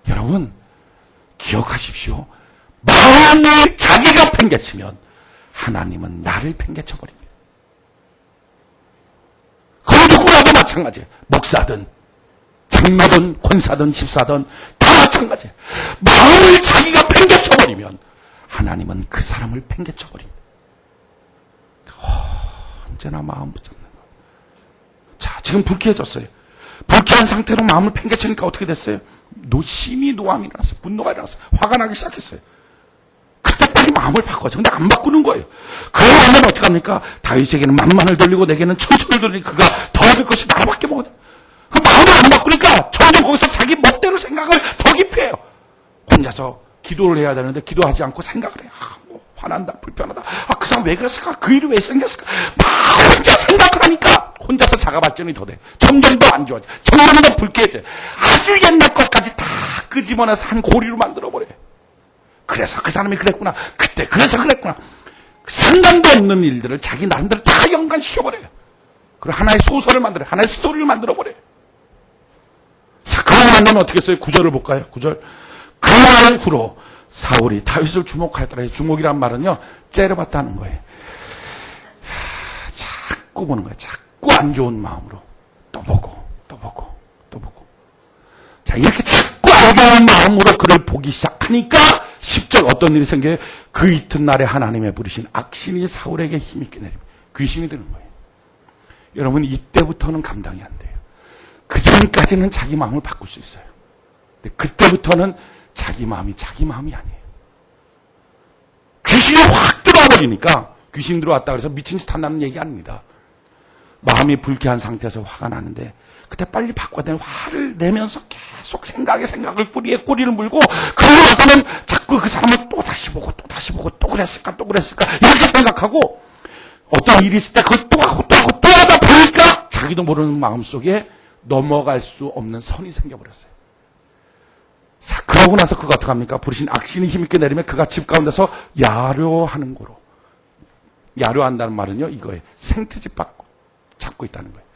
여러분, 기억하십시오. 마음을 자기가 팽개치면 하나님은 나를 팽개쳐버립니다. 그 누구라도 마찬가지예요. 목사든 장로든 권사든 집사든 다 마찬가지예요. 마음을 자기가 팽개쳐버리면 하나님은 그 사람을 팽개쳐버립니다. 언제나 마음 붙잡는 거. 자, 지금 불쾌해졌어요. 불쾌한 상태로 마음을 팽개치니까 어떻게 됐어요? 심히 노함이 일어났어요. 분노가 일어났어요. 화가 나기 시작했어요. 그때 빨리 마음을 바꿔줘. 근데 안 바꾸는 거예요. 그러면 어떻게 합니까? 다윗에게는 만만을 돌리고 내게는 천천을 돌리니 그가 더 얻을 것이 나밖에 못. 그 마음을 안 바꾸니까 점점 거기서 자기 멋대로 생각을 더 깊이 해요. 혼자서 기도를 해야 되는데 기도하지 않고 생각을 해요. 뭐 화난다, 불편하다. 그 사람 왜 그랬을까? 그 일이 왜 생겼을까? 막 혼자 생각을 하니까 혼자서 자가 발전이 더 돼. 점점 더 안 좋아져. 점점 더 불쾌해져. 아주 옛날 것까지 다 끄집어내서 한 고리로 만들어버려요. 그래서 그 사람이 그랬구나. 그때 그래서 그랬구나. 상관도 없는 일들을 자기 나름대로 다 연관시켜버려요. 그리고 하나의 소설을 만들어요. 하나의 스토리를 만들어버려요. 자, 그러고 나면 어떻게 했어요? 9절을 볼까요? 9절. 그날 후로 사울이 다윗을 주목하였더라. 주목이란 말은요, 째려봤다는 거예요. 자꾸 보는 거예요. 자꾸 안 좋은 마음으로. 또 보고, 또 보고, 또 보고. 자, 이렇게 자꾸 안 좋은 마음으로 그를 보기 시작하니까 10절 어떤 일이 생겨요? 그 이튿날에 하나님의 부르신 악신이 사울에게 힘있게 내립니다. 귀신이 드는 거예요. 여러분, 이때부터는 감당이 안 돼요. 그 전까지는 자기 마음을 바꿀 수 있어요. 근데 그때부터는 자기 마음이 아니에요. 귀신이 확 들어와버리니까, 귀신 들어왔다 그래서 미친 짓 한다는 얘기 아닙니다. 마음이 불쾌한 상태에서 화가 나는데 그때 빨리 바꿔야 되는 화를 내면서 계속 생각을 꼬리를 물고 그러고 나서는 자꾸 그 사람을 또 다시 보고 또 그랬을까 이렇게 생각하고 어떤 일이 있을 때 그걸 또 하고 또 하다 보니까 자기도 모르는 마음속에 넘어갈 수 없는 선이 생겨버렸어요. 자, 그러고 나서 그가 어떻게 합니까? 부르신 악신이 힘있게 내리면 그가 집 가운데서 야료하는 거로. 야료한다는 말은요, 이거예요. 생트집 잡고 있다는 거예요.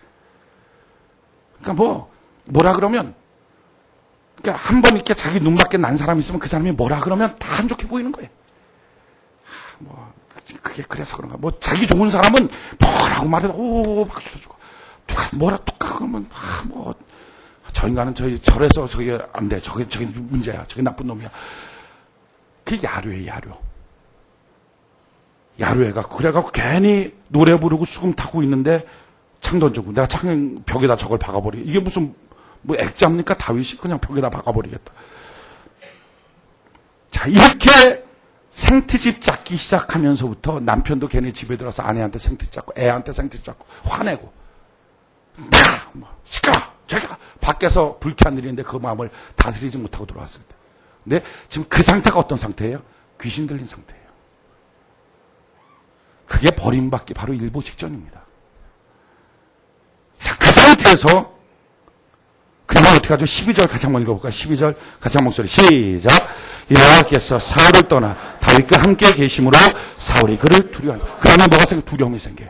그러니까 뭐라 그러면, 그러니까 한 번 이렇게 자기 눈밖에 난 사람이 있으면 그 사람이 뭐라 그러면 다 안 좋게 보이는 거예요. 그게 그래서 그런가. 자기 좋은 사람은 뭐라고 말해도, 오, 박수 쳐주고. 누가 뭐라 뚝딱 그러면, 저 인간은 저래서 저게 안 돼. 저게 문제야. 저게 나쁜 놈이야. 그게 야료예요, 야료. 야료해갖고. 그래갖고 괜히 노래 부르고 수금 타고 있는데 창 던지고. 내가 창 벽에다 저걸 박아버리고. 이게 무슨, 액자입니까? 다윗이 그냥 벽에다 박아버리겠다. 자, 이렇게 생트집 잡기 시작하면서부터 남편도 괜히 집에 들어서 아내한테 생트집 잡고, 애한테 생트집 잡고, 화내고. 시끄러! 저기가 밖에서 불쾌한 일인데 그 마음을 다스리지 못하고 들어왔을 때. 근데 지금 그 상태가 어떤 상태예요? 귀신 들린 상태예요. 그게 버림받기 바로 일보 직전입니다. 자, 그 상태에서 그러면 어떻게 하죠? 12절 같이 한번 읽어볼까요? 12절 같이 한 목소리 시작. 여호와께서 사울을 떠나 다윗과 함께 계심으로 사울이 그를 두려워한다. 그러면 뭐가 생겨? 두려움이 생겨요.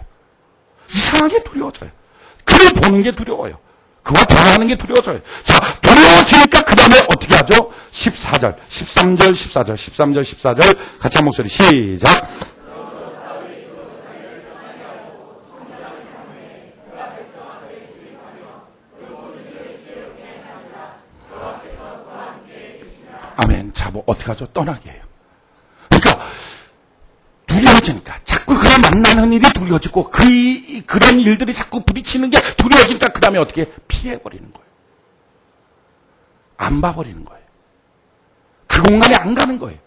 이상하게 두려워져요. 그를 보는 게 두려워요. 그와 대화하는 게 두려워져요. 자, 두려워지니까 그 다음에 어떻게 하죠? 14절, 13절, 14절, 13절, 14절 같이 한 목소리 시작. 아멘. 자, 어떻게 하죠? 떠나게 해요. 그러니까 두려워지니까 자꾸 그를 만나는 일이 두려워지고 그런 일들이 자꾸 부딪히는 게 두려워지니까 그 다음에 어떻게 피해버리는 거예요. 안 봐버리는 거예요. 그 공간에 안 가는 거예요.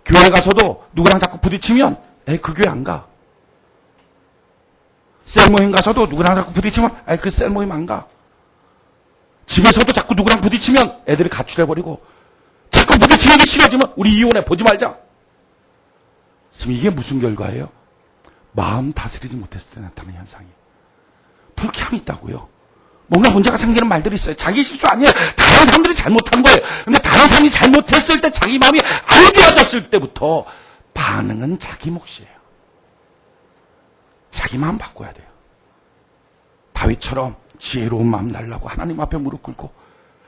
교회 가서도 누구랑 자꾸 부딪히면 그 교회 안 가. 셀 모임 가서도 누구랑 자꾸 부딪히면 그 셀 모임 안 가. 집에서도 자꾸 누구랑 부딪히면 애들이 가출해버리고 자꾸 부딪히는 게 싫어지면 우리 이혼해 보지 말자. 지금 이게 무슨 결과예요? 마음 다스리지 못했을 때 나타나는 현상이에요. 불쾌함이 있다고요. 뭔가 문제가 생기는 말들이 있어요. 자기 실수 아니에요. 다른 사람들이 잘못한 거예요. 근데 다른 사람이 잘못했을 때 자기 마음이 안 좋아졌을 때부터 반응은 자기 몫이에요. 자기 마음 바꿔야 돼요. 다윗처럼 지혜로운 마음 달라고 하나님 앞에 무릎 꿇고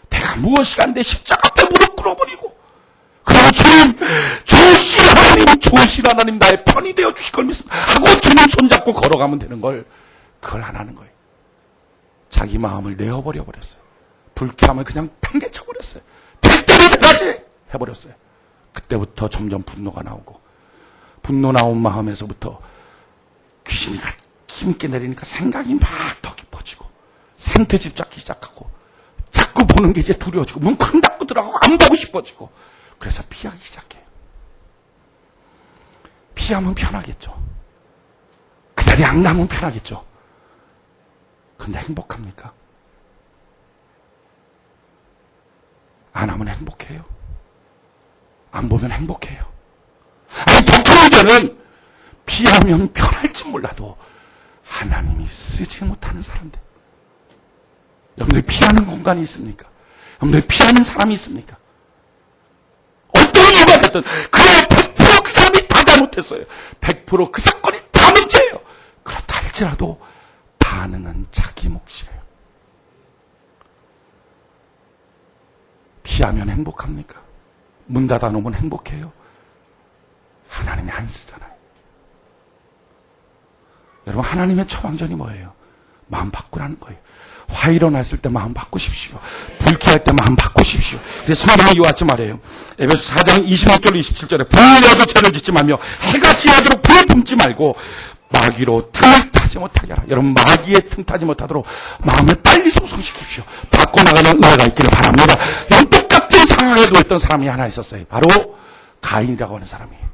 내가 무엇이 안 돼 십자가 앞에 무릎 꿇어버리고 그리고 주님 좋으신 하나님 좋으신 하나님 나의 편이 되어 주실 걸 믿습니다 하고 주님 손잡고 걸어가면 되는 걸 그걸 안 하는 거예요. 자기 마음을 내어버려 버렸어요. 불쾌함을 그냥 팽개쳐버렸어요. 택대로 돼가지 해버렸어요. 그때부터 점점 분노가 나오고 분노 나온 마음에서부터 귀신이 힘있게 내리니까 생각이 막 더 깊어지고 생태집 잡기 시작하고 자꾸 보는 게 이제 두려워지고 문 쾅 닫고 들어가고 안 보고 싶어지고 그래서 피하기 시작해요. 피하면 편하겠죠. 그 자리에 안 가면 편하겠죠. 근데 행복합니까? 안 하면 행복해요. 안 보면 행복해요. 아니, 더 큰 문제는 피하면 편할지 몰라도 하나님이 쓰지 못하는 사람들. 여러분들 피하는 공간이 있습니까? 여러분들 피하는 사람이 있습니까? 어떤 이유가 됐든 그래 100% 그 사람이 다 잘못했어요. 100% 그 사건이 다 문제예요. 그렇다 할지라도 반응은 자기 몫이에요. 피하면 행복합니까? 문 닫아놓으면 행복해요? 하나님이 안 쓰잖아요. 여러분 하나님의 처방전이 뭐예요? 마음 바꾸라는 거예요. 화 일어났을 때 마음 바꾸십시오. 불쾌할 때 마음 바꾸십시오. 그래서 성경이 이와 같이 말해요. 에베소 4장 26절 27절에 불려도 죄를 짓지 말며 해가 지나도록 불을 품지 말고 마귀로 틈을 타지 못하게 하라. 여러분 마귀에 틈 타지 못하도록 마음을 빨리 소성시키십시오. 바꿔나가는 은혜가 있기를 바랍니다. 이런 똑같은 상황에 놓였던 사람이 하나 있었어요. 바로 가인이라고 하는 사람이에요.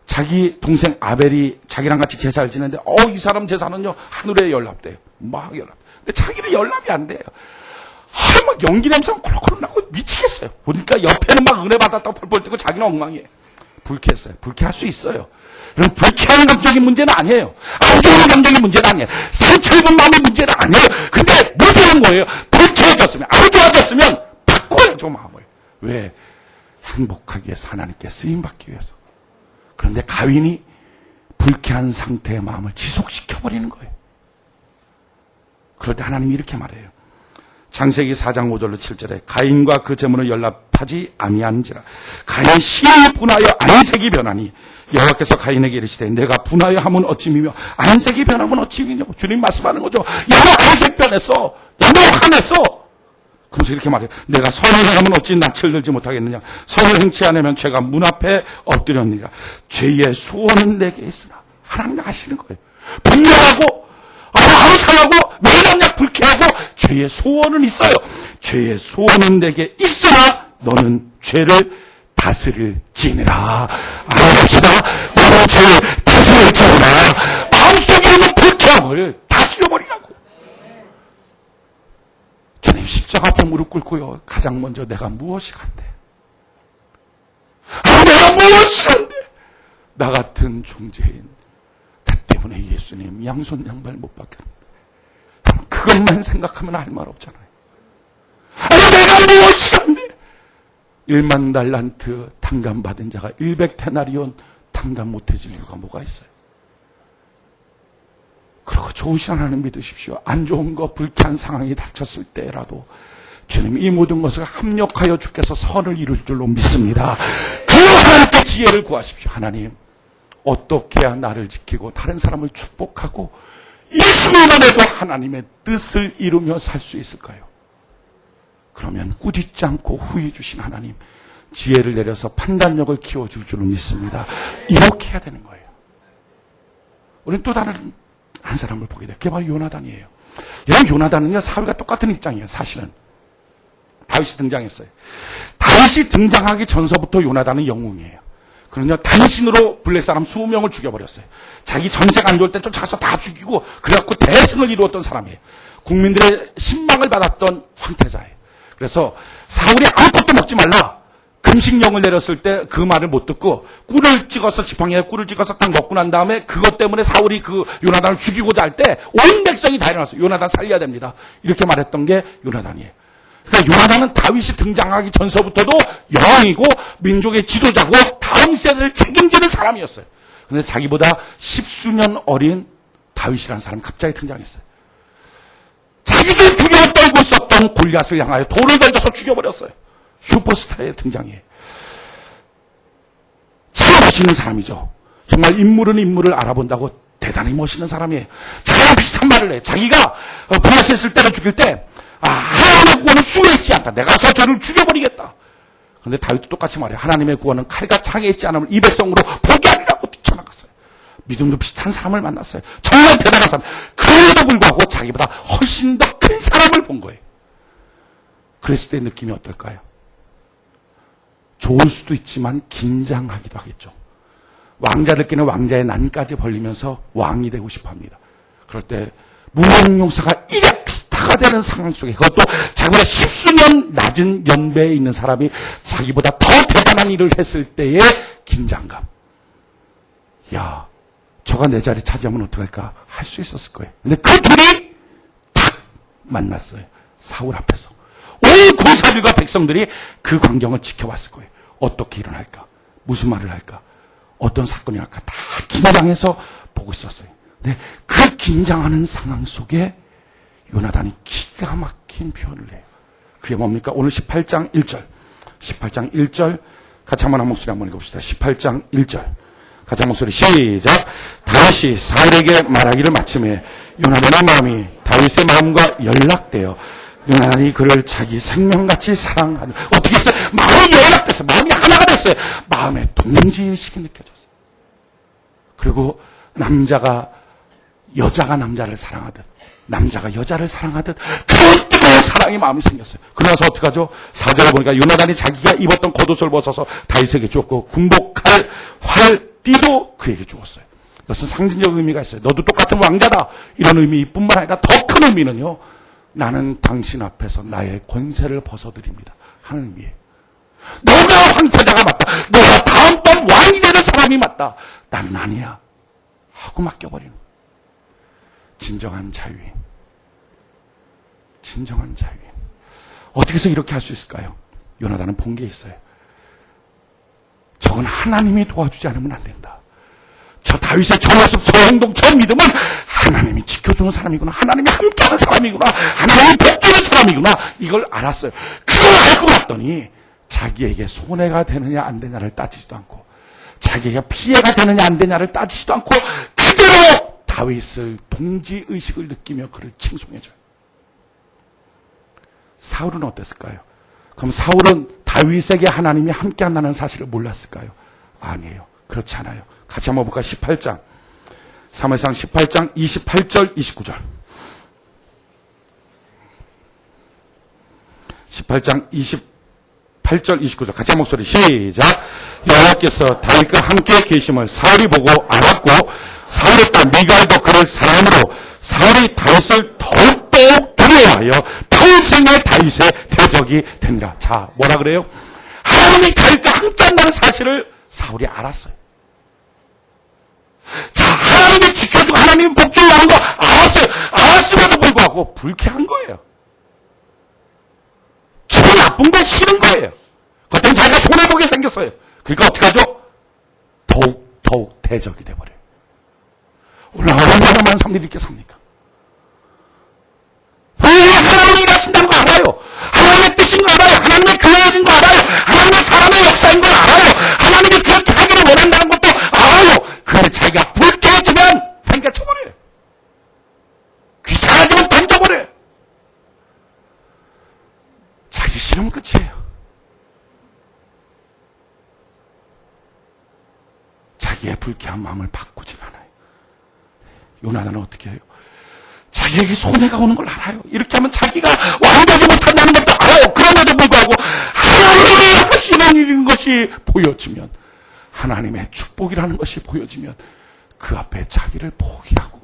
자기 동생 아벨이 자기랑 같이 제사를 지내는데 이 사람 제사는요 하늘에 연락돼요. 막 연락. 근데 자기는 연락이 안 돼요. 막 연기 냄새가 콜록콜록 나고 미치겠어요. 보니까 옆에는 막 은혜 받았다고 펄펄 뛰고 자기는 엉망이에요. 불쾌했어요. 불쾌할 수 있어요. 여러분 불쾌한 감정이 문제는 아니에요. 안 좋은 감정이 문제는 아니에요. 상처 입은 마음이 문제는 아니에요. 근데 문제는 뭐예요? 마음이었으면 바꿔야죠, 마음을. 왜? 행복하기 위해서, 하나님께 쓰임받기 위해서. 그런데 가인이 불쾌한 상태의 마음을 지속시켜버리는 거예요. 그럴 때 하나님이 이렇게 말해요. 창세기 4장 5절로 7절에 가인과 그 재물을 연락하지 아니한지라. 가인이 심히 분하여 안색이 변하니 여호와께서 가인에게 이르시되 내가 분하여 함은 어찌미며 안색이 변하면 어찌미냐고 주님 말씀하는 거죠. 야, 너 안색 변했어. 야, 너 화냈어. 그러면서 이렇게 말해요. 내가 선을 행하면 어찌 낯을 들지 못하겠느냐. 선을 행치 않으면 죄가 문 앞에 엎드렸느니라. 죄의 수원은 내게 있으나. 하나님 아시는 거예요. 분명하고 하루 상하고 매일날 불쾌하고 죄의 소원은 있어요. 죄의 소원은 내게 있으나 너는 죄를 다스릴지니라. 알아봅시다. 너는 죄를 다스릴지니라. 마음속에 있는 불쾌함을 다스려버리라고. 주님 십자가 앞에 무릎 꿇고요. 가장 먼저 내가 무엇이 간대? 내가 무엇이 간대? 나 같은 존재인 나 때문에 예수님 양손 양발 못 박혔는데 그것만 생각하면 할 말 없잖아요. 내가 무엇이 간대? 1만 달란트 탕감 받은 자가 100데나리온 탕감 못해질 이유가 뭐가 있어요? 그리고 좋으신 하나님 믿으십시오. 안 좋은 거 불쾌한 상황이 닥쳤을 때라도 주님 이 모든 것을 합력하여 주께서 선을 이룰 줄로 믿습니다. 그 하나님께 지혜를 구하십시오. 하나님 어떻게 해야 나를 지키고 다른 사람을 축복하고 이 순간에도 하나님의 뜻을 이루며 살 수 있을까요? 그러면 꾸짖지 않고 후회 주신 하나님 지혜를 내려서 판단력을 키워줄 줄로 믿습니다. 이렇게 해야 되는 거예요. 우리는 또 다른 한 사람을 보게 돼요. 그게 바로 요나단이에요. 여러분 요나단은요 사울과 똑같은 입장이에요. 사실은 다윗이 등장했어요. 다윗이 등장하기 전서부터 요나단은 영웅이에요. 그러냐 단신으로 블레 사람 20명을 죽여버렸어요. 자기 전세가 안 좋을 때 쫓아가서 다 죽이고 그래갖고 대승을 이루었던 사람이에요. 국민들의 신망을 받았던 황태자예요. 그래서 사울이 아무것도 먹지 말라. 금식령을 내렸을 때 그 말을 못 듣고 꿀을 찍어서 지팡이에 꿀을 찍어서 딱 먹고 난 다음에 그것 때문에 사울이 그 요나단을 죽이고자 할 때 온 백성이 다 일어났어요. 요나단 살려야 됩니다. 이렇게 말했던 게 요나단이에요. 그러니까 요나단은 다윗이 등장하기 전서부터도 여왕이고 민족의 지도자고 다음 세대를 책임지는 사람이었어요. 그런데 자기보다 10수년 어린 다윗이라는 사람이 갑자기 등장했어요. 자기들 두려워 떨고 있었던 골리앗을 향하여 돌을 던져서 죽여버렸어요. 슈퍼스타의 등장이에요. 참 멋있는 사람이죠. 정말 인물은 인물을 알아본다고 대단히 멋있는 사람이에요. 자기랑 비슷한 말을 해요. 자기가 블레셋 있을 때를 죽일 때 하나님의 구원은 수에 있지 않다. 내가 가서 저를 죽여버리겠다. 그런데 다윗도 똑같이 말해요. 하나님의 구원은 칼과 창에 있지 않으면 이 백성으로 포기하리라고 뛰쳐나갔어요. 믿음도 비슷한 사람을 만났어요. 정말 대단한 사람. 그럼에도 불구하고 자기보다 훨씬 더 큰 사람을 본 거예요. 그랬을 때 느낌이 어떨까요? 좋을 수도 있지만 긴장하기도 하겠죠. 왕자들끼리는 왕자의 난까지 벌리면서 왕이 되고 싶어합니다. 그럴 때 무용용사가 스타가 되는 상황 속에 그것도 자기보다 10수년 낮은 연배에 있는 사람이 자기보다 더 대단한 일을 했을 때의 긴장감. 야, 저가 내 자리 차지하면 어떡할까 할 수 있었을 거예요. 근데 그 둘이 탁 만났어요. 사울 앞에서. 온 군사들과 백성들이 그 광경을 지켜봤을 거예요. 어떻게 일어날까? 무슨 말을 할까? 어떤 사건이 할까? 다 긴장해서 보고 있었어요. 근데 그 긴장하는 상황 속에 요나단이 기가 막힌 표현을 해요. 그게 뭡니까? 오늘 18장 1절. 18장 1절 같이 한번 한 목소리 한번 읽어봅시다. 18장 1절. 같이 한 목소리 시작. 다윗이 사울에게 말하기를 마침에 요나단의 마음이 다윗의 마음과 연락되어 요나단이 그를 자기 생명같이 사랑하는 어떻게 했어요? 마음이 연락됐어요. 마음이 하나가 됐어요. 마음에 동지의식이 느껴졌어요. 그리고 여자가 남자를 사랑하듯 남자가 여자를 사랑하듯 그런 뜨거운 사랑의 마음이 생겼어요. 그러나서 어떡하죠? 4절에 보니까 요나단이 자기가 입었던 겉옷을 벗어서 다윗에게 주었고 군복할 활띠도 그에게 주었어요. 이것은 상징적 의미가 있어요. 너도 똑같은 왕자다. 이런 의미뿐만 아니라 더 큰 의미는요. 나는 당신 앞에서 나의 권세를 벗어드립니다 하는 의미예요. 너가 황태자가 맞다. 너가 다음번 왕이 되는 사람이 맞다. 나는 아니야 하고 맡겨버리는 거예요. 진정한 자유인. 진정한 자유인. 어떻게 해서 이렇게 할 수 있을까요? 요나단은 본 게 있어요. 저건 하나님이 도와주지 않으면 안 된다. 저 다윗의 저 모습, 저 행동, 저 믿음은 하나님이 지켜주는 사람이구나. 하나님이 함께하는 사람이구나. 하나님이 복주는 사람이구나. 이걸 알았어요. 그걸 알고 났더니 자기에게 손해가 되느냐 안 되냐를 따지지도 않고, 자기가 피해가 되느냐 안 되냐를 따지지도 않고 그대로 다윗을 동지의식을 느끼며 그를 칭송해줘요. 사울은 어땠을까요? 그럼 사울은 다윗에게 하나님이 함께한다는 사실을 몰랐을까요? 아니에요. 그렇지 않아요. 같이 한번 볼까요? 18장. 사무엘상 18장 28절 29절. 18장 28절 29절. 같이 한 목소리 시작. 여호와께서 다윗과 함께 계심을 사울이 보고 알았고 사울의 딸 미갈도 그를 사랑으로 사울이 다윗을 더욱더욱 두려워하여 평생의 다윗의 대적이 되니라. 자, 뭐라 그래요? 하나님이 다윗과 함께한다는 사실을 사울이 알았어요. 자, 하나님이 지켜주고 하나님이 복주하는 거 알았어요. 알았음에도 불구하고 불쾌한 거예요. 기분 나쁜 거 싫은 거예요. 그때는 자기가 손해보게 생겼어요. 그러니까 어떻게 하죠? 더욱 대적이 돼버려요. 오늘 얼마나 많은 사람들이 이렇게 삽니까? 왜 하나님이 일하신다는 거 알아요. 하나님의 뜻인 거 알아요. 하나님의 교회인 거 알아요. 하나님의 사람의 역사인 걸 알아요. 하나님이 그렇게 하기를 원한다는 것도 알아요. 그런데 자기가 불쾌해지면 팽개쳐버려요. 귀찮아지면 던져버려요. 자기 싫으면 끝이에요. 자기의 불쾌한 마음을 바꾸진 않아요. 요나단은 어떻게 해요? 자기에게 손해가 오는 걸 알아요. 이렇게 하면 자기가 왕되지 못한다는 것도 알아요. 그럼에도 불구하고 하나님이 하시는 일인 것이 보여지면, 하나님의 축복이라는 것이 보여지면 그 앞에 자기를 포기하고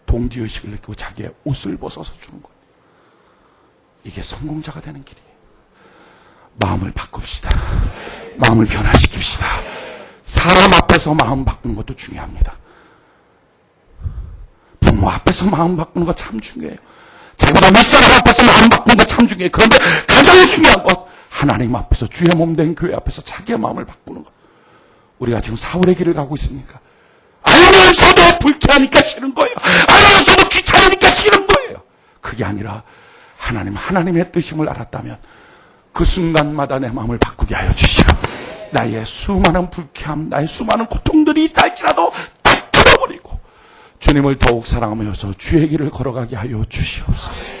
동지의식을 느끼고 자기의 옷을 벗어서 주는 거예요. 이게 성공자가 되는 길이에요. 마음을 바꿉시다. 마음을 변화시킵시다. 사람 앞에서 마음 바꾸는 것도 중요합니다. 부모 앞에서 마음 바꾸는 거 참 중요해요. 자기보다 윗사람 앞에서 마음 바꾸는 거 참 중요해요. 그런데 가장 중요한 것, 하나님 앞에서, 주의 몸된 교회 앞에서 자기의 마음을 바꾸는 것. 우리가 지금 사울의 길을 가고 있습니까? 알면서도 불쾌하니까 싫은 거예요. 알면서도 귀찮으니까 싫은 거예요. 그게 아니라 하나님의 뜻임을 알았다면 그 순간마다 내 마음을 바꾸게 하여 주시고, 나의 수많은 불쾌함, 나의 수많은 고통들이 있다 할지라도 다 풀어버리고 주님을 더욱 사랑하면서 주의 길을 걸어가게 하여 주시옵소서.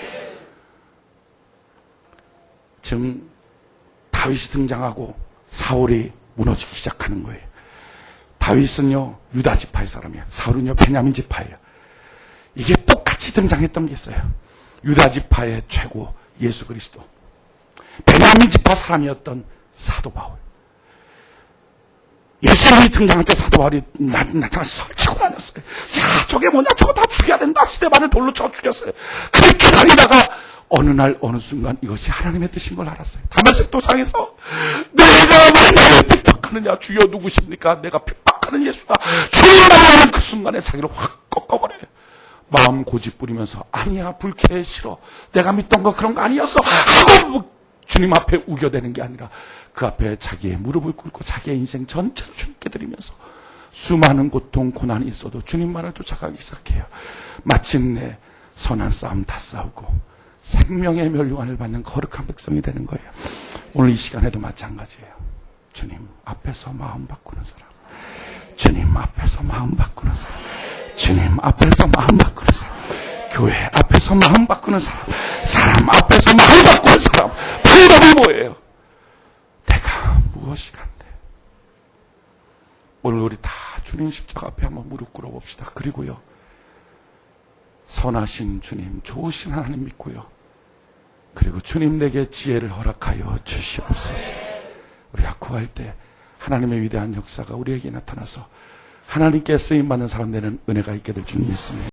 지금 다윗이 등장하고 사울이 무너지기 시작하는 거예요. 다윗은요 유다 지파의 사람이에요. 사울은요 베냐민 지파예요. 이게 똑같이 등장했던 게 있어요. 유다 지파의 최고 예수 그리스도, 베냐민 지파 사람이었던 사도 바울. 예수님이 등장할 때 사도 바울이 나타나서 설치고 다녔어요. 야, 저게 뭐냐, 저거 다 죽여야 된다. 스데반을 돌로 쳐 죽였어요. 그렇게 다니다가 어느 날 어느 순간 이것이 하나님의 뜻인 걸 알았어요. 다메섹 도상에서 내가 왜 나를 핍박하느냐, 주여 누구십니까? 내가 핍박하는 예수다. 주님을 하는 그 순간에 자기를 확 꺾어버려요. 마음 고집 부리면서 아니야, 불쾌해, 싫어, 내가 믿던 거 그런 거 아니었어 하고 주님 앞에 우겨대는 게 아니라 그 앞에 자기의 무릎을 꿇고 자기의 인생 전체를 주님께 드리면서 수많은 고통, 고난이 있어도 주님만을 쫓아가기 시작해요. 마침내 선한 싸움 다 싸우고 생명의 멸류관을 받는 거룩한 백성이 되는 거예요. 오늘 이 시간에도 마찬가지예요. 주님 앞에서 마음 바꾸는 사람, 주님 앞에서 마음 바꾸는 사람, 주님 앞에서 마음 바꾸는 사람, 교회 앞에서 마음 바꾸는 사람, 사람 앞에서 마음 바꾸는 사람. 방법이 뭐예요? 내가 무엇이 간대? 오늘 우리 다 주님 십자가 앞에 한번 무릎 꿇어 봅시다. 그리고요, 선하신 주님, 좋으신 하나님 믿고요, 그리고 주님 내게 지혜를 허락하여 주시옵소서. 우리가 구할 때 하나님의 위대한 역사가 우리에게 나타나서 하나님께 쓰임받는 사람 되는 은혜가 있게 될 줄 믿습니다.